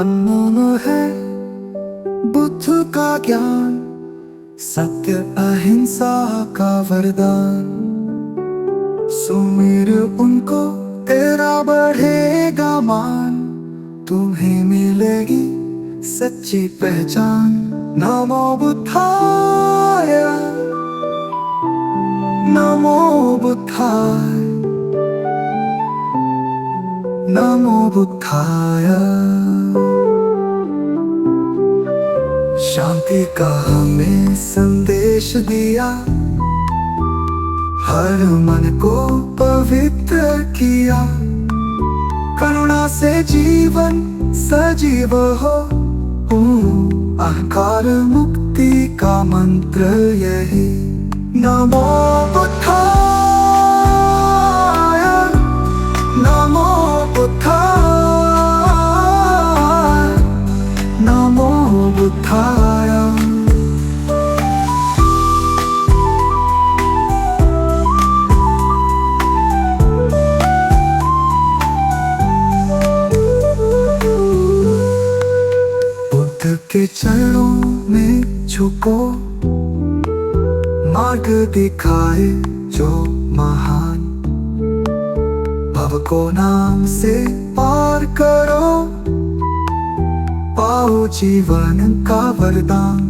अनमोल है बुद्ध का ज्ञान, सत्य अहिंसा का वरदान। सुमिर उनको तेरा बढ़ेगा मान, तुम्हें मिलेगी सच्ची पहचान। नमो बुद्धाय, नमो बुद्धाय, नमो बुद्धाय। शांति का हमें संदेश दिया, हर मन को पवित्र किया। करुणा से जीवन सजीव हो, अहंकार मुक्ति का मंत्र यही। नमो बुद्धाय, नमो बुद्धाय, नमो बुद्धाय। बुद्ध के चरणों में झुको, मार्ग दिखाए जो महान। भव को नाम से पार करो, पाओ जीवन का वरदान।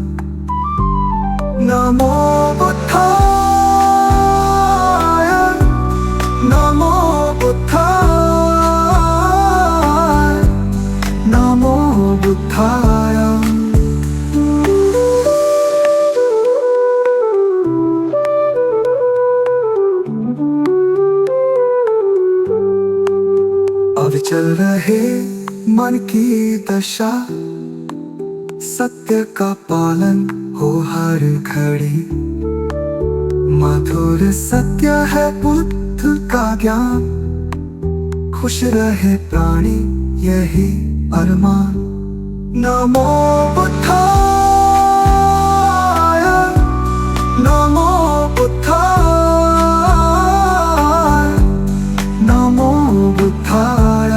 नमो बुद्धाय, नमो बुद्धाय, नमो बुद्धाय। अविचल रहे मन की दशा, सत्य का पालन हो हर घड़ी। मधुर सत्य है बुद्ध का ज्ञान, खुश रहे प्राणी यही अरमान। नमो बुद्धाय, नमो बुद्धाय, नमो बुद्धाय।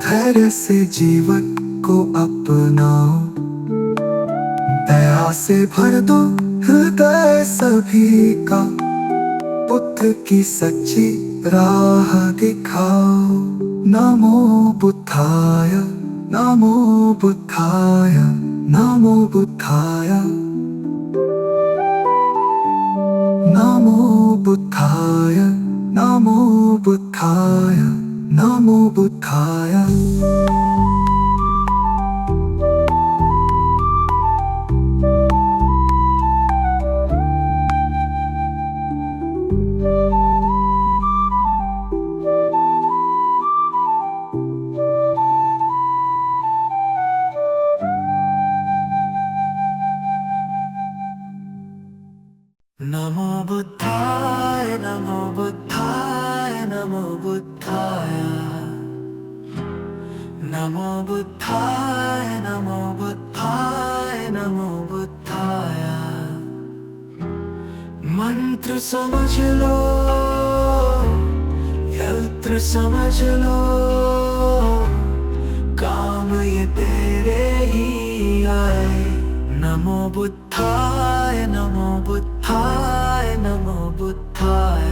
धैर्य से जीवन को अपनाओ, दया से भर दो हृदय सभी का। बुद्ध की सच्ची राह दिखाओ। नमो बुद्धाय, नमो बुद्धाय, नमो बुद्धाय, नमो बुद्धाय, नमो बुद्धाय, नमो बुद्धाय। नमो बुद्धाय, नमो बुद्धाय, नमो बुद्धाय, नमो बुद्धाय, नमो बुद्धाय, नमो बुद्धाय। मंत्र समझ लो, यंत्र समझ लो, काम ये तेरे ही आए। नमो बुद्धाय, नमो बुद्धाय, नमो बुद्धाय,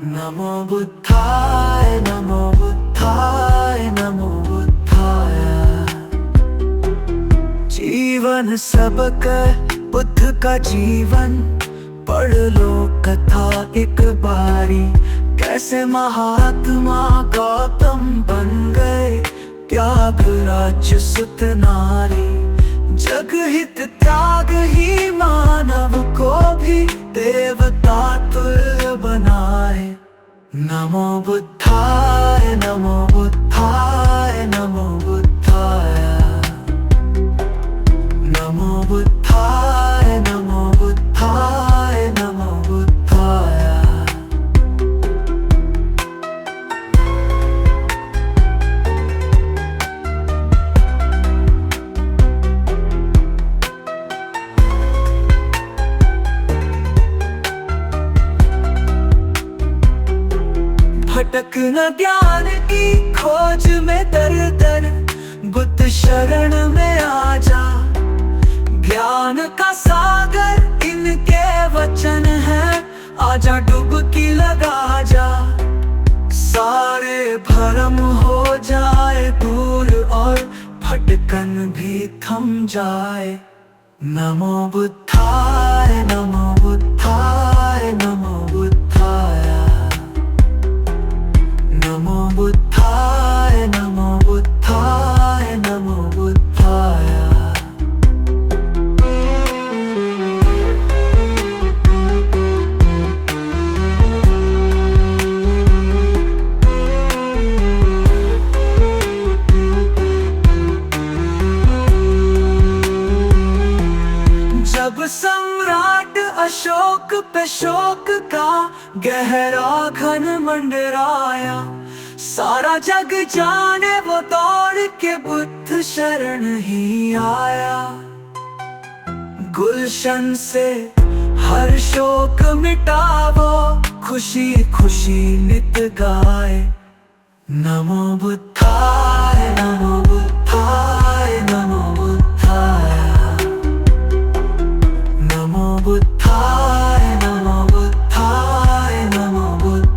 नमो बुद्धाय, नमो बुद्धाय, नमो बुद्धाय। जीवन सबक बुद्ध का जीवन, पढ़ लो कथा एक बारी। कैसे महात्मा गौतम बन गए, त्याग राज्य सुत नारी। जग हित त्याग ही मानव को भी देवता तुल्य बनाए। नमो बुद्धाय, नमो बुद्धाय, नमो बुद्धाय, नमो बुद्धाय, नमो बुद्धाय, नमो बुद्धाय। भटकना ज्ञान की खोज में दर दर, बुद्ध शरण में आ जा। ज्ञान का सागर इनके वचन है, आजा डुबकी लगा जा। सारे भरम हो जाए दूर और भटकन भी थम जाए। नमो बुद्धाय, नमो बुद्धाय, नमो बुद्धाय, नमो बुद्धाय, नमो बुद्धाय, नमो बुद्धाय। जब सम्राट अशोक पे शोक का गहरा घन मंडराया, सारा जग जाने वो दौड़ के बुद्ध शरण ही आया। गुलशन से हर शोक मिटावो, खुशी खुशी नित गाए। नमो बुद्धाय, नमो बुद्धाय, नमो बुद्धाय, नमो बुद्धाय, नमो बुद्धाय, नमो बुद्धाय।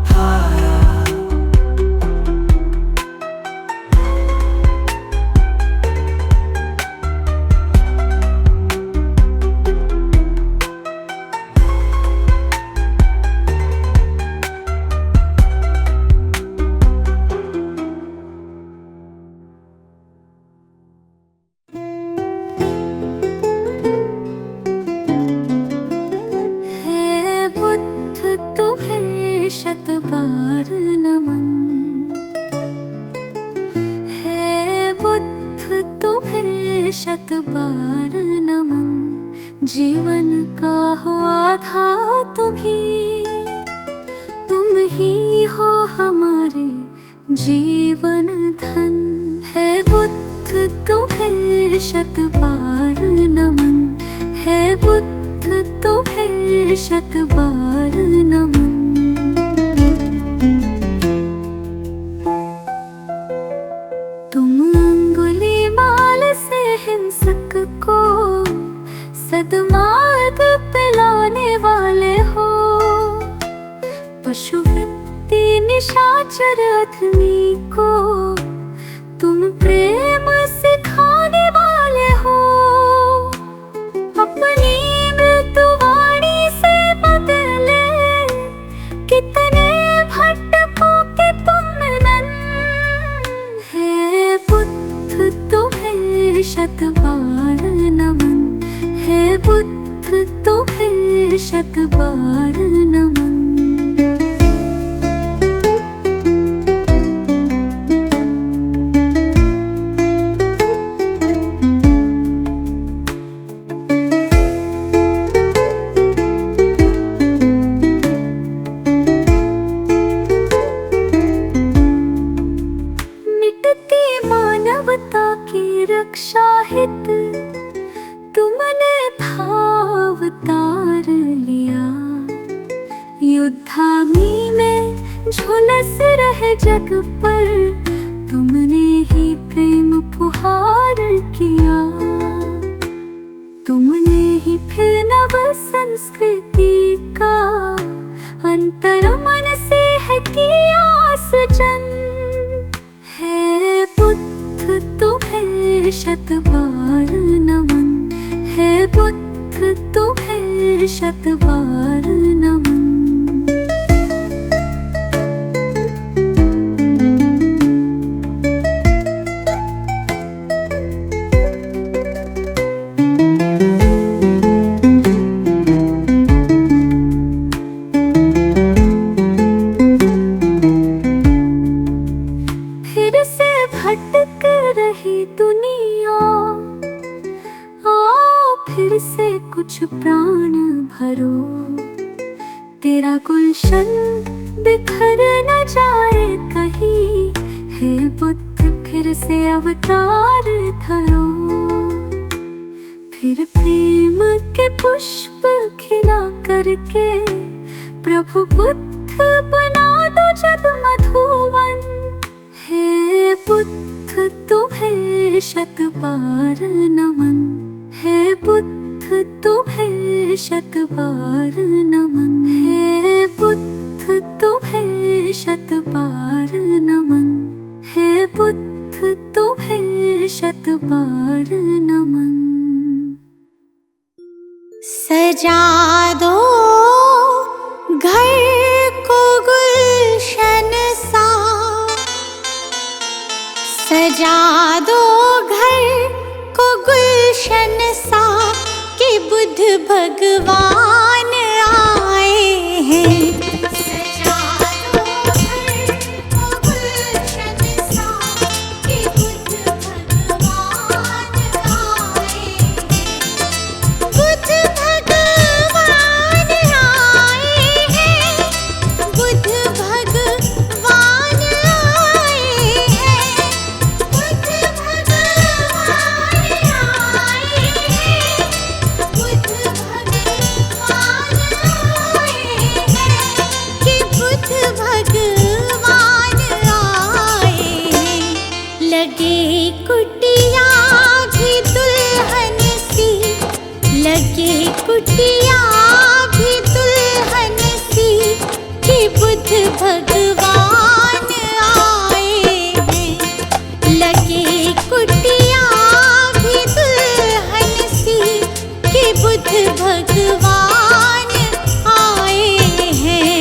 शत बार नमन है बुद्ध, तुम्हें शत बार नमन। जीवन का हुआ था तुम ही हो हमारे जीवन धन। है बुद्ध तुम्हें शत बार नमन, है बुद्ध तुम्हें शत बार नमन। हिंसक को सद्मार्ग पे लाने वाले हो, पशुवृत्ति निशाचर अधमी को तुम प्रेम सिखाने वाले हो। अपनी मृत्युवाणी से बदले कितने भटकों के तुम नन। है बुद्ध तुम्हें शत बार नमन, है बुद्ध तुम्हें शत बार नमन। रक्षा हित तुमने अवतार लिया। युद्धाग्नि में झुलस रहे जग पर तुमने ही प्रेम पुहार किया। तुमने ही फिर नव संस्कृति का अंतर मन से है किया सृजन। है बुद्ध तुम्हें शत बार नमन, है बुद्ध तुम्हें शत बार नमन। फिर से भटक रही दुनिया, आओ फिर से कुछ प्राण भरो। तेरा गुलशन बिखर न जाए कहीं, हे बुद्ध फिर से अवतार धरो। फिर प्रेम के पुष्प खिला करके प्रभु बुद्ध बना दो जब मधुवन। हे बुद्ध तुम्हें शत बार नमन, हे बुद्ध तुम्हें शत बार नमन, हे बुद्ध तुम्हें शत बार नमन, हे बुद्ध तुम्हें शत बार नमन। सजा दो घर को गुलशन सा, सजा दो घर को गुलशन सा कि बुद्ध भगवान आए हैं। सजा दो घर को गुलशन सा कि बुद्ध भगवान आए हैं। बुद्ध भगवान आए हैं, बुद्ध भगवान आए हैं, बुद्ध भगवान आए हैं, बुद्ध भगवान आए हैं कि बुद्ध भगवान आए हैं। लगे कुटिया भी दुल्हन सी, लगे कुटिया भी दुल्हन सी कि बुद्ध भगवान आए हैं। लगे कुटिया भी दुल्हन सी कि बुद्ध भगवान आए हैं।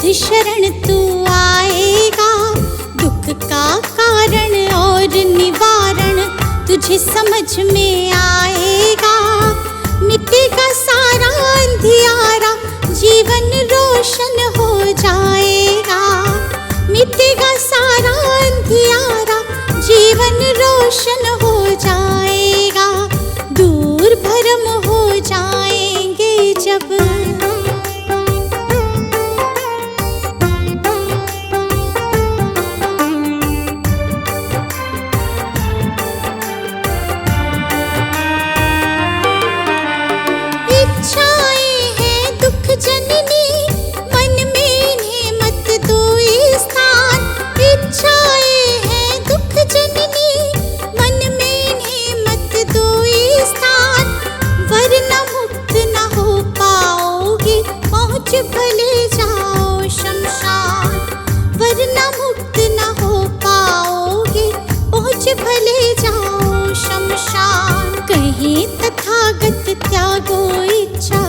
बुद्ध शरण तू आएगा, दुख का कारण और निवारण तुझे समझ में आएगा। मिटेगा सारा अंधियारा, जीवन रोशन हो जाएगा। मिटेगा सारा अंधियारा, जीवन रोशन हो जाएगा। दूर भरम हो जाएंगे जब इच्छाएं हैं दुख जननी, मन में इन्हें मत दो स्थान। इच्छाएं हैं दुख जननी, मन में इन्हें मत दो स्थान। वरना मुक्त न हो पाओगे, पहुँच भले जाओ शमशान। वरना मुक्त न हो पाओगे, पहुँच भले जाओ शमशान। कहीं तथागत त्यागो इच्छा,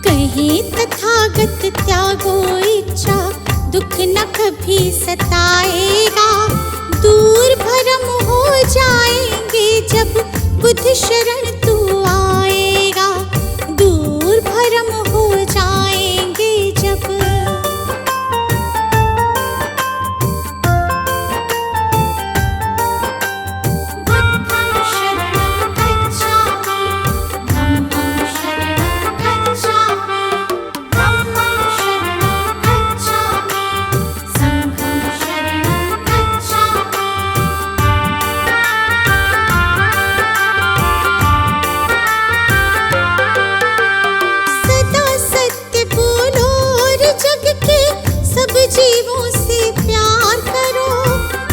कहीं तथागत त्यागो इच्छा, दुख न कभी सताएगा। दूर भरम हो जाएंगे जब बुद्ध शरण तू आएगा। दूर भरम हो जाएंगे जब जीवों से प्यार करो।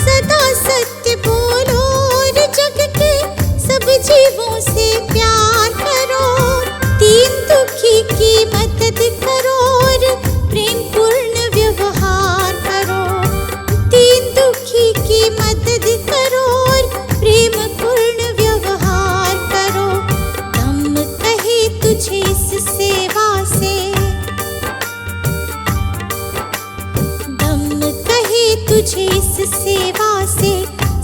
सदा सत्य बोलो और जग के सब जीवों से प्यार करो। दीन दुखी की मदद करो और प्रेम पूर्ण व्यवहार करो। दीन दुखी की मदद करो और प्रेम पूर्ण व्यवहार करो। हम कहे तुझे इस सेवा से, तुझे इस सेवा से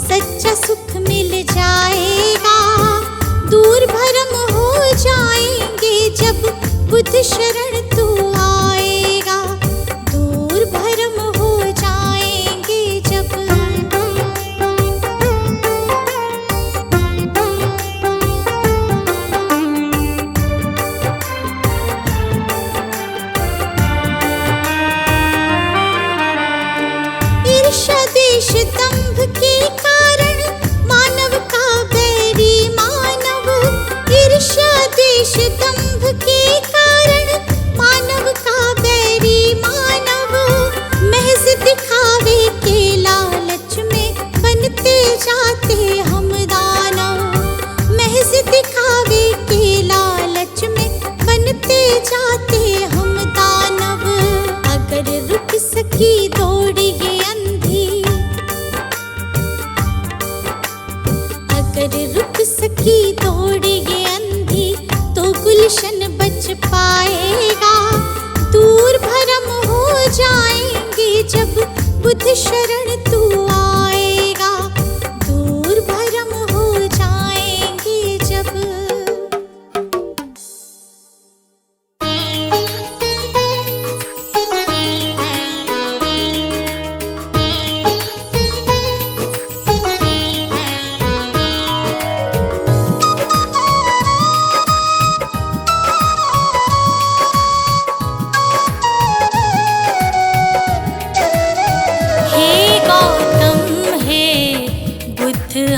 सच्चा सुख मिल जाएगा। दूर भरम हो जाएंगे जब बुद्ध शरण तू आएगा। दूर भरम हो जाएंगे जब ईर्ष्या द्वेष दंभ के कारण मानव का बैरी मानव। ईर्ष्या द्वेष दंभ के कारण मानव का बैरी मानव। महज दिखावे के लालच में बनते जाते हम दानव। महज दिखावे के लालच में बनते जाते हम दानव। अगर रुक सकी दौड़ ये अगर रुक सकी दौड़ ये अंधी, तो गुलशन बच पाएगा। दूर भरम हो जाएंगे जब बुद्ध शरण तू आएगा। दूर भरम हो जाएंगे जब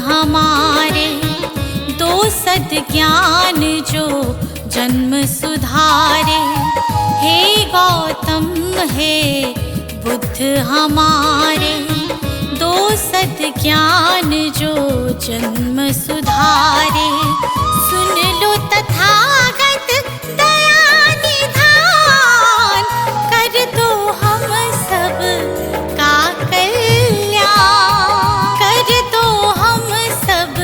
हमारे दो सद्ज्ञान जो जन्म सुधारे। हे गौतम हे बुद्ध हमारे दो सद्ज्ञान जो जन्म सुधारे। सुन लो तथागत दया निधान, कर दो हम सब का कल्याण। कर दो हम सब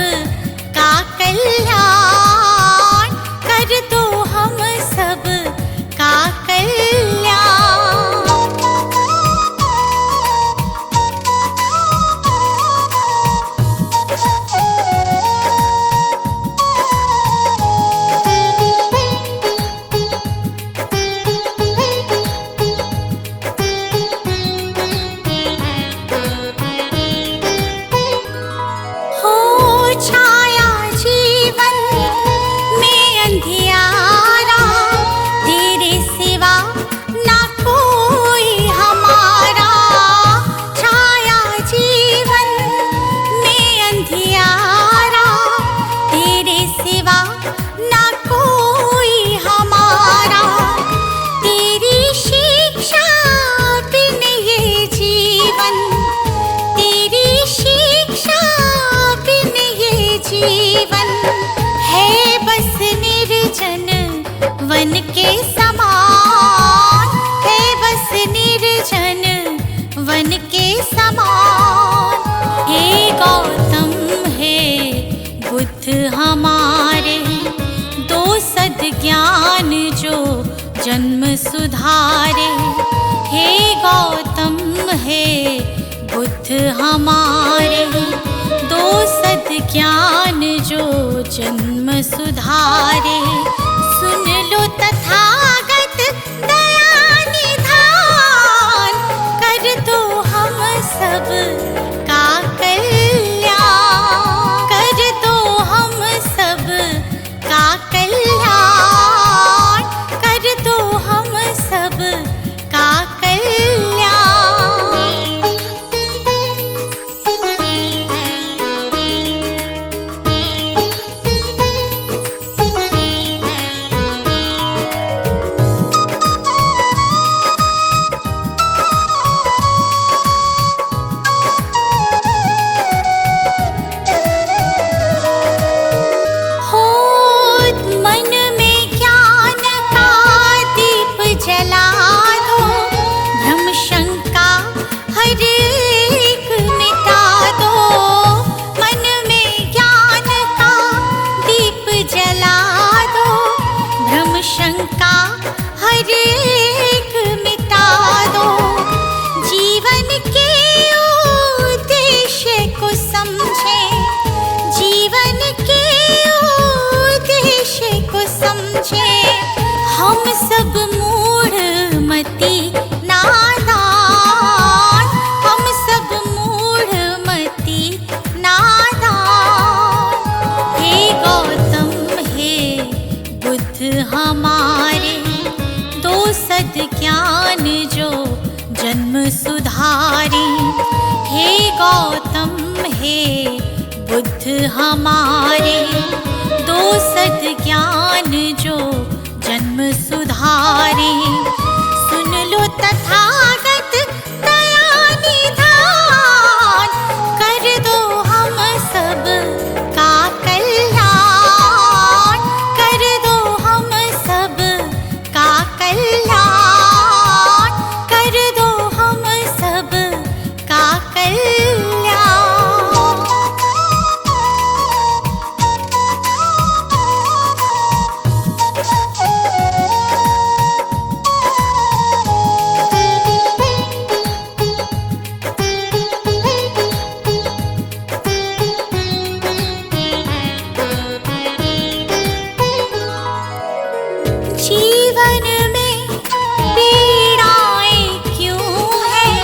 का कल्याण। कर दो हम सब का है बस निर्जन वन के समान, है बस निर्जन वन के समान। हे गौतम हे बुद्ध हमारे, दो सद ज्ञान जो जन्म सुधारे। हे गौतम हे बुद्ध हमारे, दो सद ज्ञान जो जन्म सुधारे। सुन लो तथागत दया निधान, कर दो हम सब का कल्याण, कर दो हम सब का कल्याण, कर दो हम सब का हम सब मूढ़ मति नादान, हम सब मूढ़ मति नादान। हे गौतम हे बुद्ध हमारे, दो सद ज्ञान जो जन्म सुधारे। हे गौतम हे बुद्ध हमारे, दो सद ज्ञान जो जन्म सुधारे। सुन लो तथागत दया निधान, कर दो हम सब का कल्याण, कर दो हम सब का कल्याण, कर दो हम सब का कल्याण। जीवन में पीड़ाएं क्यों हैं,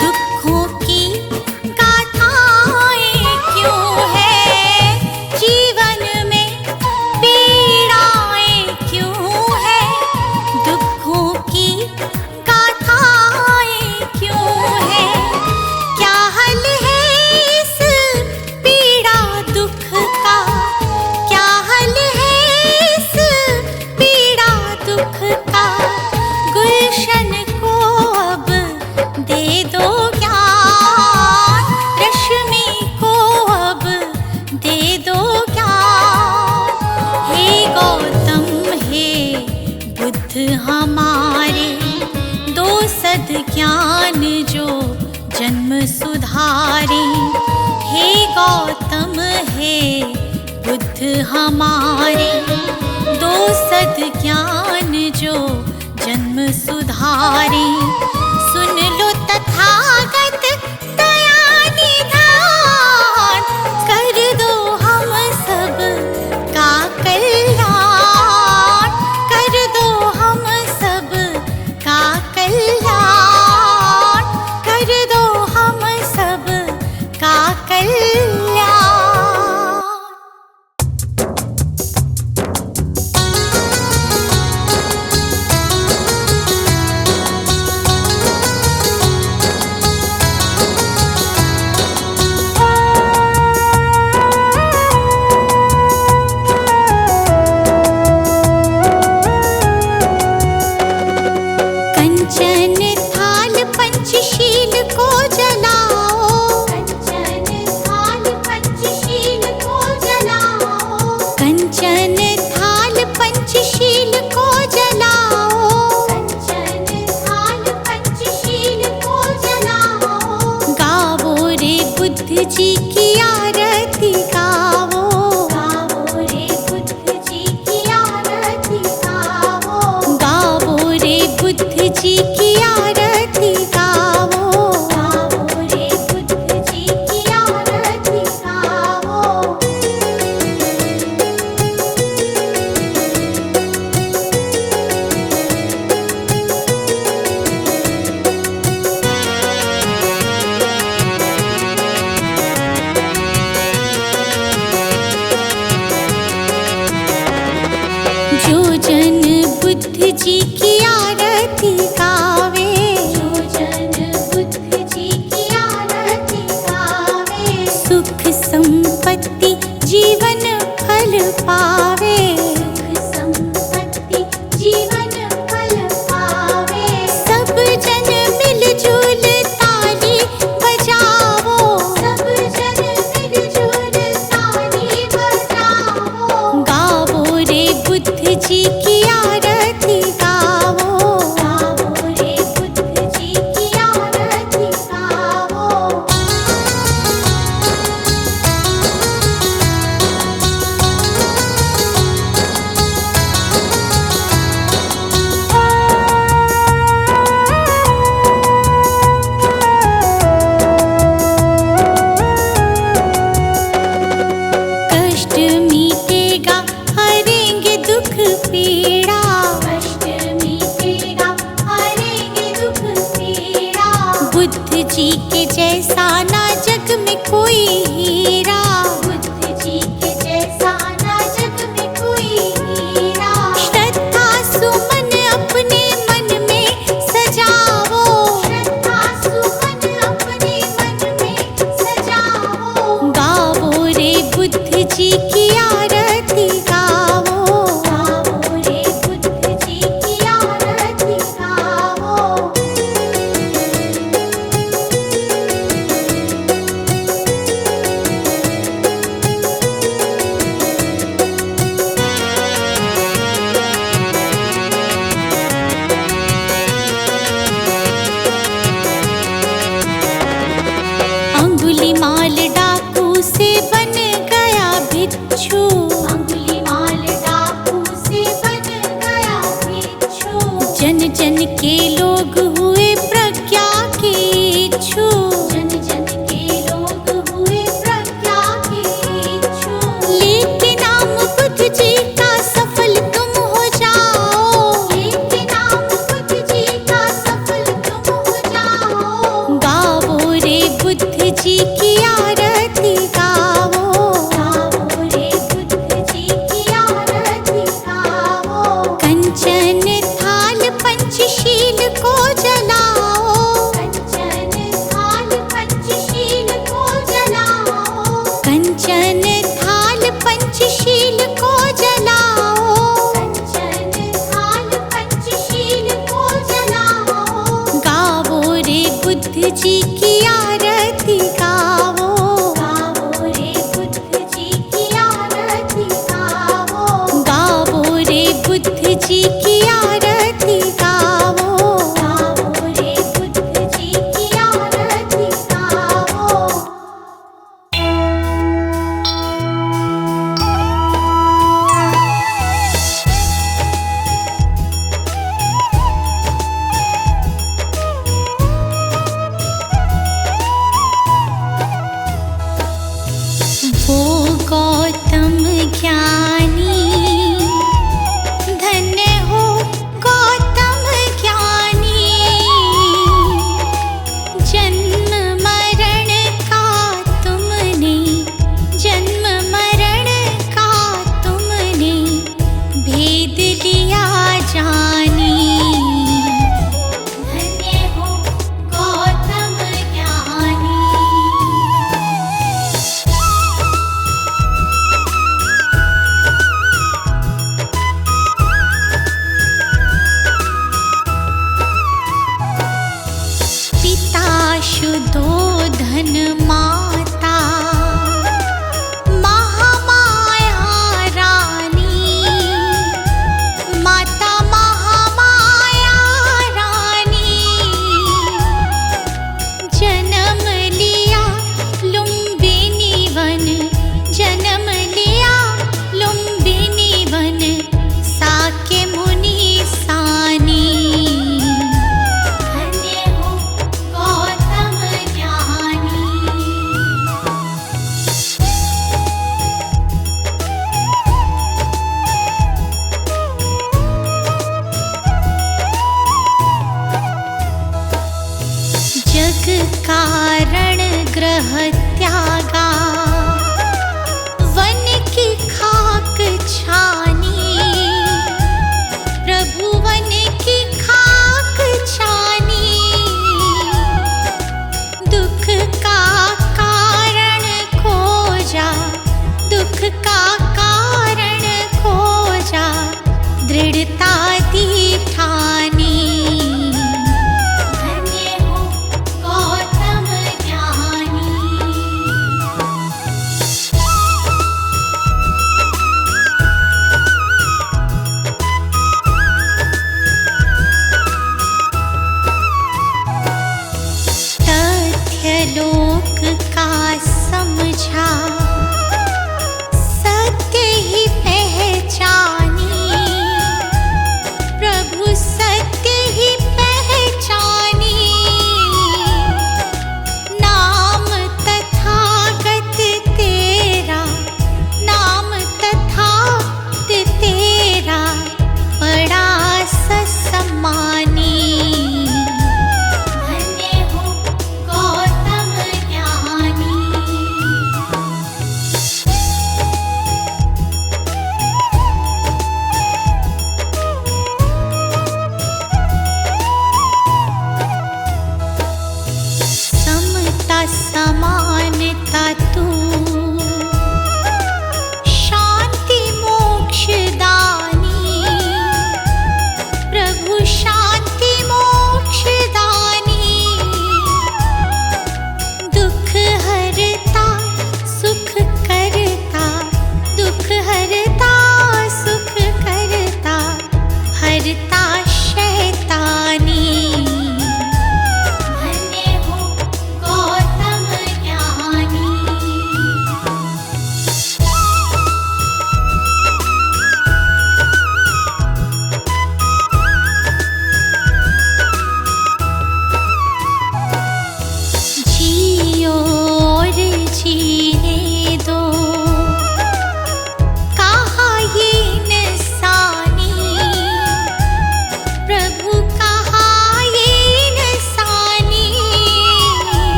दुखों की गाथाएं क्यों हैं। जीवन में पीड़ाएं क्यों हैं, दुखों की गाथाएं क्यों हैं। क्या हल है इस पीड़ा दुख का, क्या हल है इस पीड़ा दुख का। गुलशन को अब दे दो ज्ञान, रश्मि को अब दे दो ज्ञान। हे गौतम हे बुद्ध हमारे, दो सद ज्ञान जो जन्म सुधारे। हे गौतम हे बुद्ध हमारे, दो सद ज्ञान जो जन्म सुधारे। सुन लो तथागत दया निधान, कर दो हम सब का कल्याण, कर दो हम सब का कल्याण, कर दो हम सब का कल्याण। की आरती गावो, गावो रे बुद्ध जी की आरती गावो, गावो रे बुद्ध जी की आरती गावो, गावो रे बुद्ध जी की आरती गावो। जो जन बुद्ध जी की आरती गावे, जो जन बुद्ध जी की आरती गावे, सुख संपत्ति जीवन फल पावे, सुख संपत्ति जीवन फल पावे। सब जन मिलजुल ताली बजावो, सब जन मिलजुल ताली बजाओ, गावो रे बुद्ध जी की आरती गावो, गावो रे बुद्ध जी की आरती गावो। कष्ट मिटेगा हरेंगे दुख पीड़ा, कष्ट मिटेगा हरेंगे दुख पीड़ा, बुद्ध जी के जैसा ना जग में कोई हीरा, बुद्ध जी के जैसा ना जग में कोई हीरा। श्रद्धा सुमन अपने मन में सजावो, श्रद्धा सुमन अपने मन में सजाओ, गावो रे बुद्ध जी की आरती गावो, गावो रे बुद्ध जी की आरती गावो। अंगुलीमाल डाकू से बन गया भिक्षु,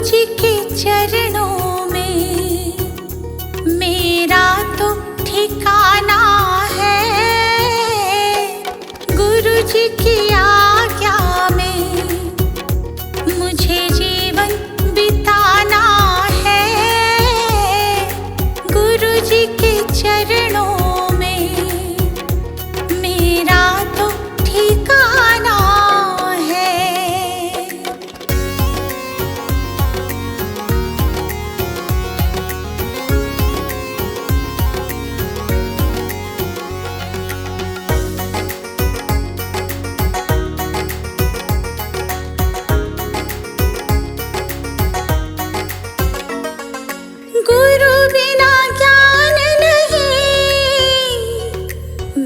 जी के चरणों में मेरा तो ठिकाना है। गुरु जी की आज्ञा में मुझे जीवन बिताना है। गुरु जी के चरणों में मेरा तो ठिकाना है। गुरु बिना ज्ञान नहीं,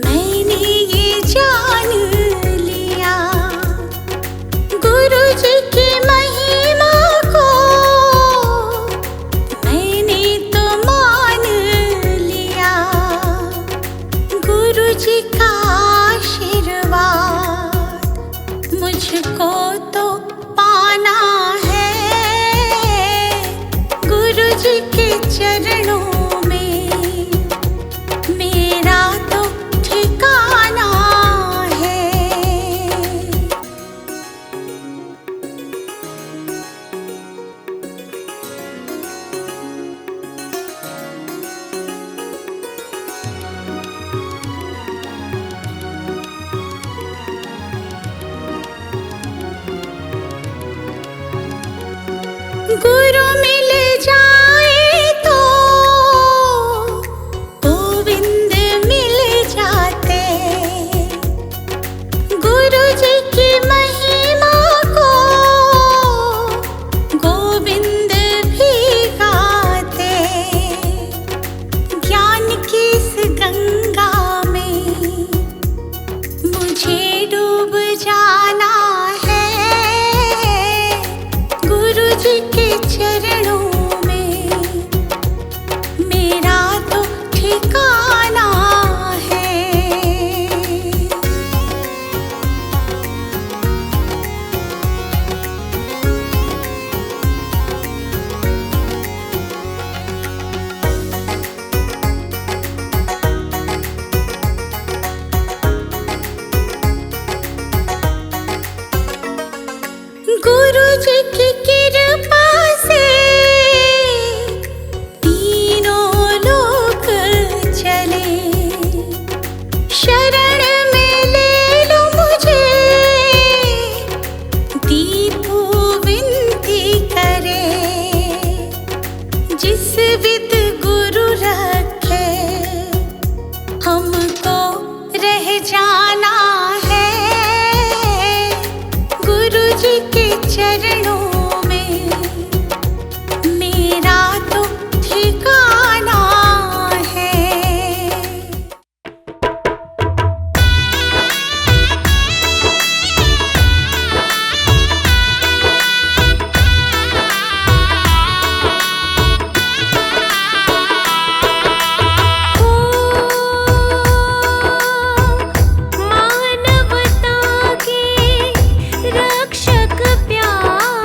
मैंने ये जान लिया। गुरु जी की महिमा को मैंने तो मान लिया। गुरु जी का आशीर्वाद मुझको तो पाना है। गुरु जी के चरणों में मेरा तो ठिकाना है। गुरु मिल जाए तो गोविंद मिल जाते। गुरु जी की महिमा को गोविंद भी गाते। ज्ञान की इस गंगा में मुझे डूब जाना है। गुरु जी के चरणों में मेरा तो ठिकाना है। गुरु जी की कृपा से तीनों लोक चले। शरण में ले लो मुझे, दीपू विनती करे। जिस विद गुरु रखे हमको रह जाना है। गुरु जी के चरणों में मेरा तो ठिकाना है। मानवता के रक्षक प्यारे,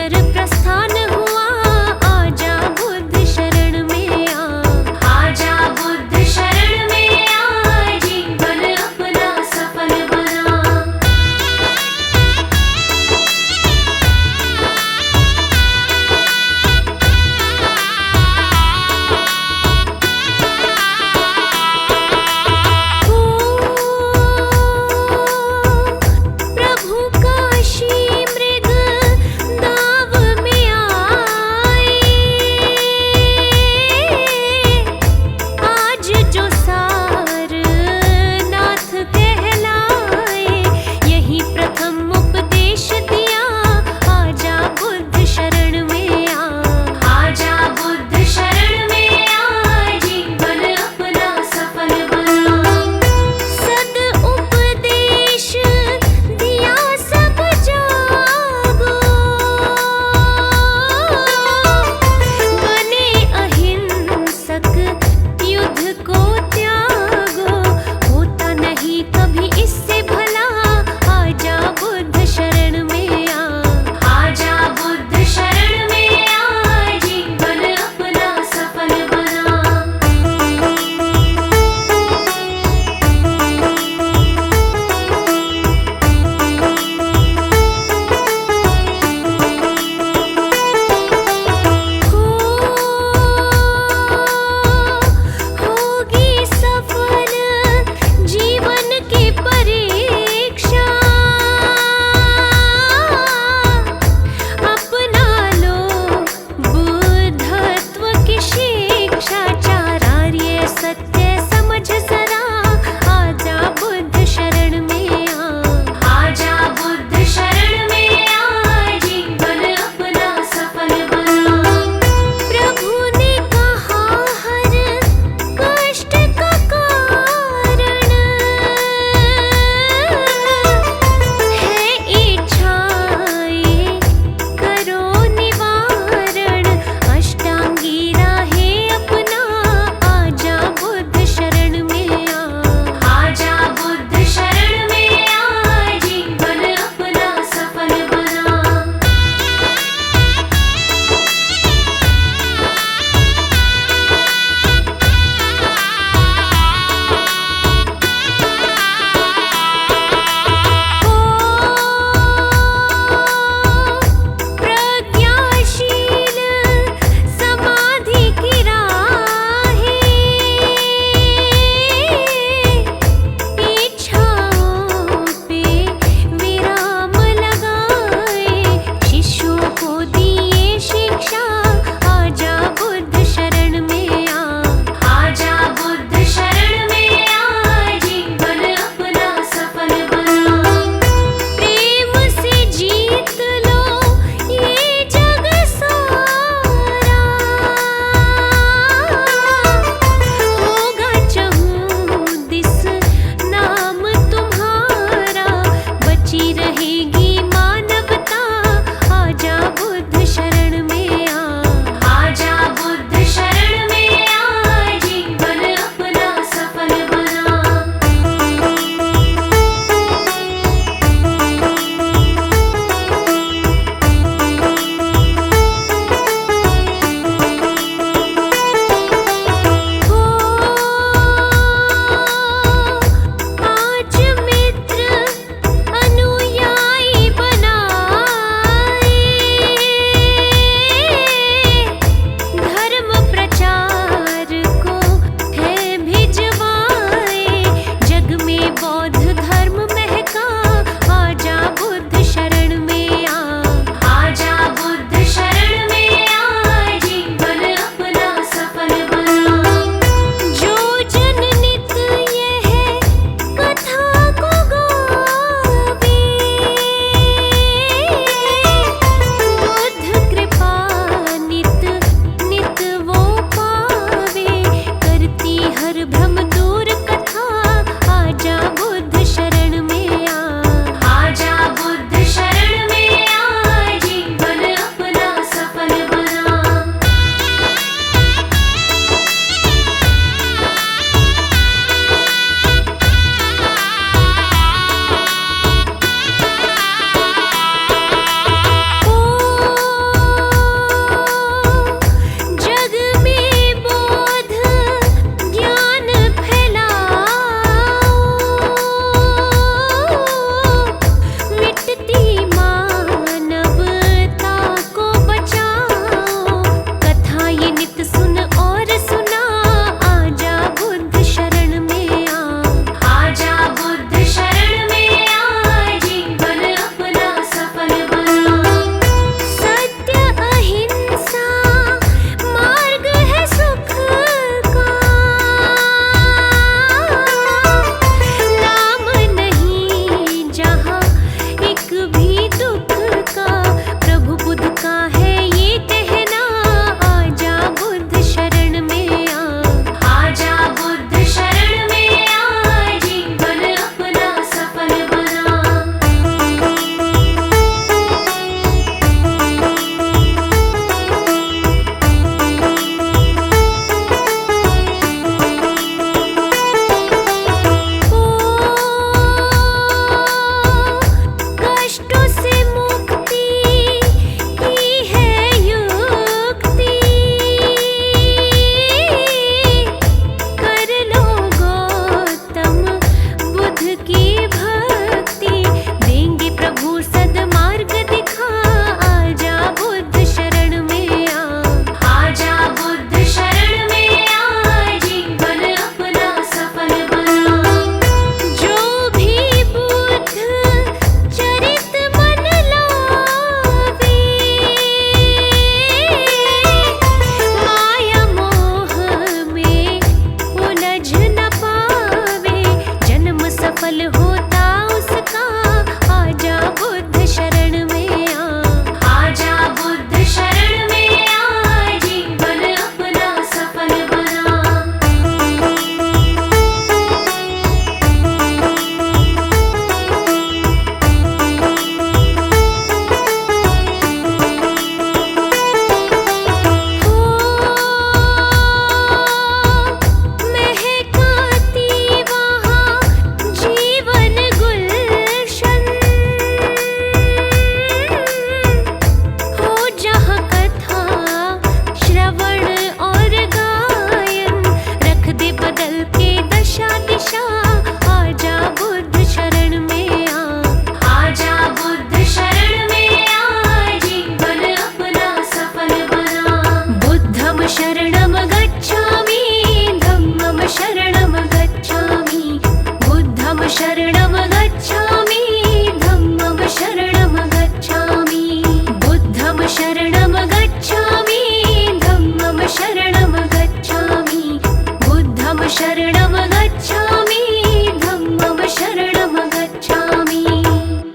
कर प्रस्थान